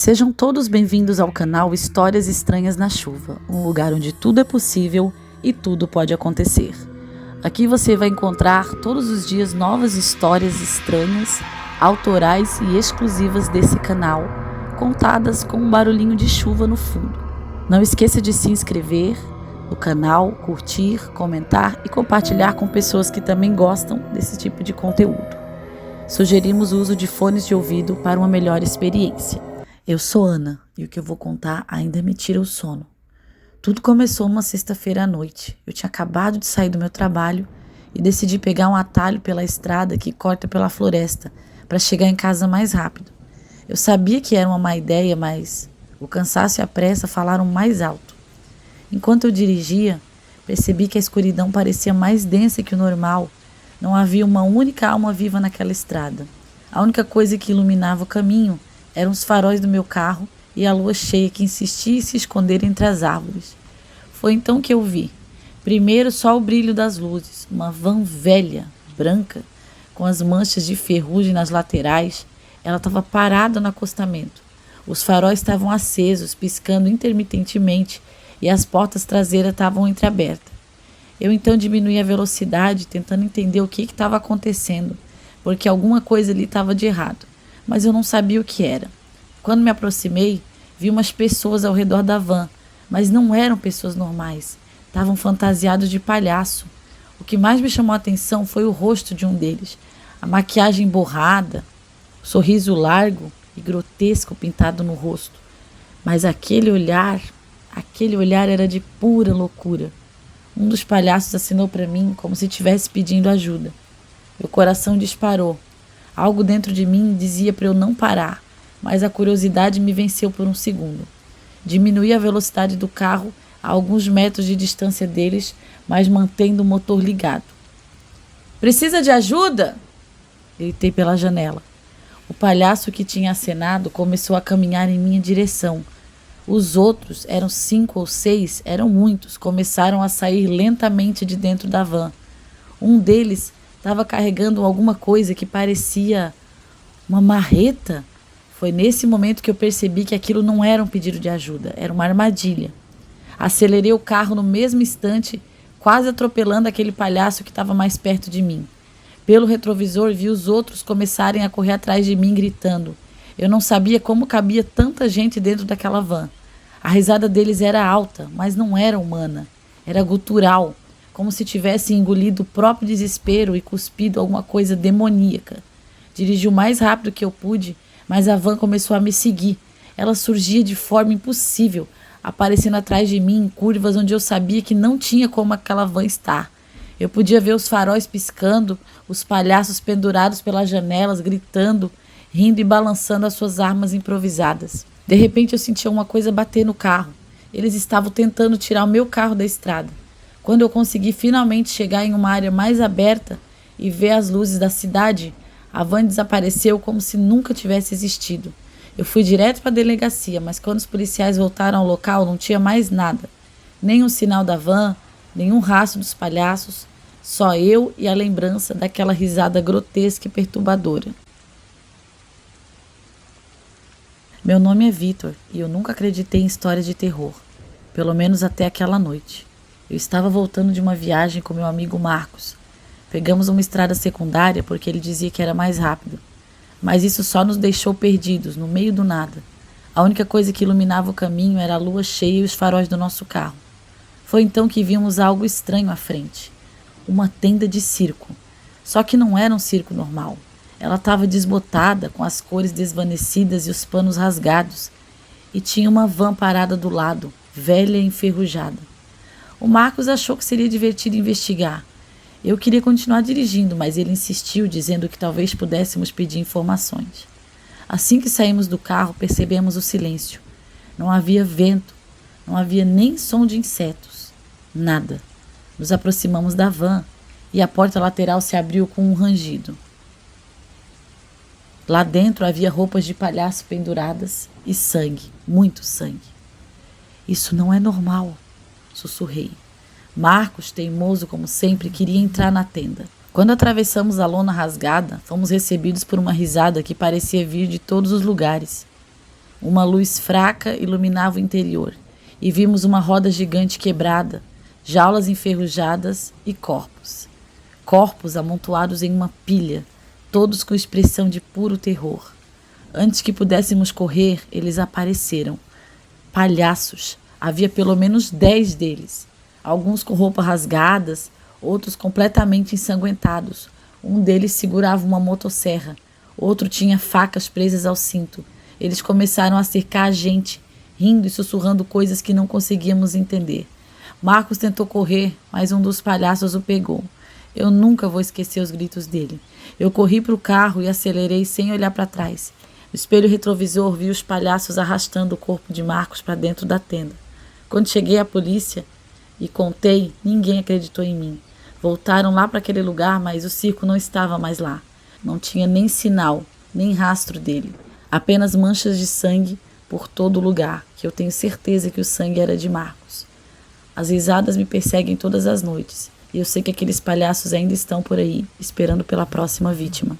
Sejam todos bem-vindos ao canal Histórias Estranhas na Chuva, um lugar onde tudo é possível e tudo pode acontecer. Aqui você vai encontrar todos os dias novas histórias estranhas, autorais e exclusivas desse canal, contadas com um barulhinho de chuva no fundo. Não esqueça de se inscrever no canal, curtir, comentar e compartilhar com pessoas que também gostam desse tipo de conteúdo. Sugerimos o uso de fones de ouvido para uma melhor experiência. Eu sou Ana e o que eu vou contar ainda me tira o sono. Tudo começou uma sexta-feira à noite. Eu tinha acabado de sair do meu trabalho e decidi pegar um atalho pela estrada que corta pela floresta para chegar em casa mais rápido. Eu sabia que era uma má ideia, mas o cansaço e a pressa falaram mais alto. Enquanto eu dirigia, percebi que a escuridão parecia mais densa que o normal. Não havia uma única alma viva naquela estrada. A única coisa que iluminava o caminho eram os faróis do meu carro e a lua cheia que insistia em se esconder entre as árvores. Foi então que eu vi. Primeiro só o brilho das luzes, uma van velha, branca, com as manchas de ferrugem nas laterais. Ela estava parada no acostamento. Os faróis estavam acesos, piscando intermitentemente, e as portas traseiras estavam entreabertas. Eu então diminuí a velocidade, tentando entender o que estava acontecendo, porque alguma coisa ali estava de errado, mas eu não sabia o que era. Quando me aproximei, vi umas pessoas ao redor da van, mas não eram pessoas normais, estavam fantasiados de palhaço. O que mais me chamou a atenção foi o rosto de um deles, a maquiagem borrada, o sorriso largo e grotesco pintado no rosto. Mas aquele olhar era de pura loucura. Um dos palhaços acenou para mim como se estivesse pedindo ajuda. Meu coração disparou. Algo dentro de mim dizia para eu não parar, mas a curiosidade me venceu por um segundo. Diminuí a velocidade do carro a alguns metros de distância deles, mas mantendo o motor ligado. "Precisa de ajuda?" gritei pela janela. O palhaço que tinha acenado começou a caminhar em minha direção. Os outros, eram 5 ou 6, eram muitos, começaram a sair lentamente de dentro da van. Um deles estava carregando alguma coisa que parecia uma marreta. Foi nesse momento que eu percebi que aquilo não era um pedido de ajuda, era uma armadilha. Acelerei o carro no mesmo instante, quase atropelando aquele palhaço que estava mais perto de mim. Pelo retrovisor, vi os outros começarem a correr atrás de mim, gritando. Eu não sabia como cabia tanta gente dentro daquela van. A risada deles era alta, mas não era humana. Era gutural, como se tivesse engolido o próprio desespero e cuspido alguma coisa demoníaca. Dirigi o mais rápido que eu pude, mas a van começou a me seguir. Ela surgia de forma impossível, aparecendo atrás de mim em curvas onde eu sabia que não tinha como aquela van estar. Eu podia ver os faróis piscando, os palhaços pendurados pelas janelas, gritando, rindo e balançando as suas armas improvisadas. De repente eu senti uma coisa bater no carro. Eles estavam tentando tirar o meu carro da estrada. Quando eu consegui finalmente chegar em uma área mais aberta e ver as luzes da cidade, a van desapareceu como se nunca tivesse existido. Eu fui direto para a delegacia, mas quando os policiais voltaram ao local não tinha mais nada. Nem um sinal da van, nenhum rastro dos palhaços, só eu e a lembrança daquela risada grotesca e perturbadora. Meu nome é Vitor e eu nunca acreditei em histórias de terror, pelo menos até aquela noite. Eu estava voltando de uma viagem com meu amigo Marcos. Pegamos uma estrada secundária porque ele dizia que era mais rápido, mas isso só nos deixou perdidos, no meio do nada. A única coisa que iluminava o caminho era a lua cheia e os faróis do nosso carro. Foi então que vimos algo estranho à frente. Uma tenda de circo. Só que não era um circo normal. Ela estava desbotada, com as cores desvanecidas e os panos rasgados. E tinha uma van parada do lado, velha e enferrujada. O Marcos achou que seria divertido investigar. Eu queria continuar dirigindo, mas ele insistiu, dizendo que talvez pudéssemos pedir informações. Assim que saímos do carro, percebemos o silêncio. Não havia vento, não havia nem som de insetos. Nada. Nos aproximamos da van e a porta lateral se abriu com um rangido. Lá dentro havia roupas de palhaço penduradas e sangue, muito sangue. "Isso não é normal", sussurrei. Marcos, teimoso como sempre, queria entrar na tenda. Quando atravessamos a lona rasgada, fomos recebidos por uma risada que parecia vir de todos os lugares. Uma luz fraca iluminava o interior e vimos uma roda gigante quebrada, jaulas enferrujadas e corpos. Corpos amontoados em uma pilha, todos com expressão de puro terror. Antes que pudéssemos correr, eles apareceram. Palhaços. Havia pelo menos 10 deles. Alguns com roupas rasgadas, outros completamente ensanguentados. Um deles segurava uma motosserra. Outro tinha facas presas ao cinto. Eles começaram a cercar a gente, rindo e sussurrando coisas que não conseguíamos entender. Marcos tentou correr, mas um dos palhaços o pegou. Eu nunca vou esquecer os gritos dele. Eu corri para o carro e acelerei sem olhar para trás. No espelho retrovisor vi os palhaços arrastando o corpo de Marcos para dentro da tenda. Quando cheguei à polícia e contei, ninguém acreditou em mim. Voltaram lá para aquele lugar, mas o circo não estava mais lá. Não tinha nem sinal, nem rastro dele. Apenas manchas de sangue por todo lugar, que eu tenho certeza que o sangue era de Marcos. As risadas me perseguem todas as noites, e eu sei que aqueles palhaços ainda estão por aí, esperando pela próxima vítima.